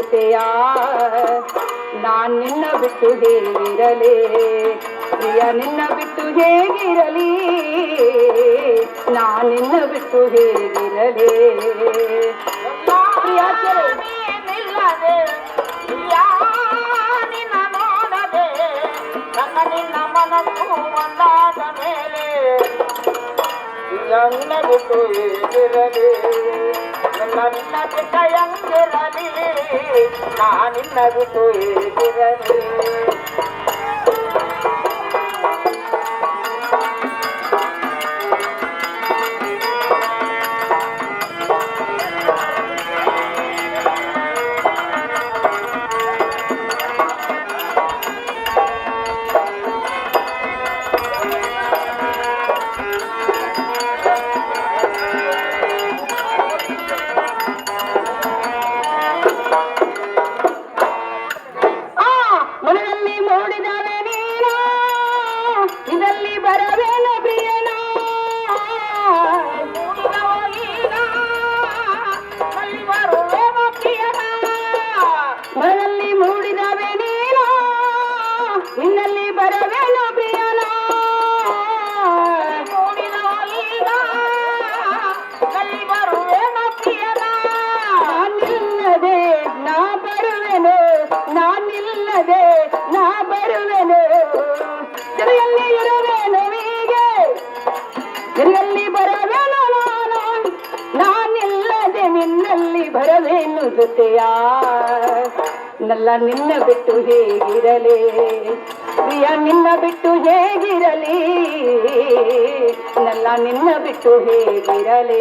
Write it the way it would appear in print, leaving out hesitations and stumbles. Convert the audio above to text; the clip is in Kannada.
ಜೊತೆಯ ನಾನ್ ನಿನ್ನ ಬಿಟ್ಟು ಹೇಗಿರಲೇ ಪ್ರಿಯ ನಿನ್ನ ಬಿಟ್ಟು ಹೇಗಿರಲಿ ನಾನ್ ನಿನ್ನ ಬಿಟ್ಟು ಹೇಗಿರಲೇ ಪ್ರಿಯ ನಿಲ್ಲದೆ ನಿನ್ನ ನೋಡದೆ ನನ್ನ ನಿನ್ನ ಮನಸ್ಸು ಒಂದಾದ ಮೇಲೆ ನಿನ್ನ ಬಿಟ್ಟು ಹೇಗಿರಲಿ ನನ್ನ ನಿನ್ನ ಬಿಟ್ಟ ಹೆಂಗಿರಲಿ ನಾ ನಿನ್ನ ಬಿಟ್ಟು ಹೇಗಿರಲಿ ಮನದಲ್ಲಿ ಮೂಡಿದವೆ ನೀನು ಇದರಲ್ಲಿ ಬರವೇನು ಪ್ರಿಯನ ಮನದಲ್ಲಿ ಮೂಡಿದವೆ ನೀನು ನಿನ್ನಲ್ಲಿ ಬರವೇನು ಪ್ರಿಯನ ನಾನಿಲ್ಲದೆ ನಾ ಬರುವೆನು ನಾನಿಲ್ಲದೆ ನಾ ಬರುವೆನು ಜೊತೆಯಲ್ಲಿ ಇರುವೆನು ಹೀಗೆ ಜೊತೆಯಲ್ಲಿ ಬರವೇನು ನಾನು ನಾನಿಲ್ಲದೆ ನಿನ್ನಲ್ಲಿ ಬರವೇನು ಜೊತೆಯ ನಲ್ಲ ನಿನ್ನ ಬಿಟ್ಟು ಹೇಗಿರಲೇ ಪ್ರಿಯ ನಿನ್ನ ಬಿಟ್ಟು ಹೇಗಿರಲಿ ನಲ್ಲ ನಿನ್ನ ಬಿಟ್ಟು ಹೇಗಿರಲೇ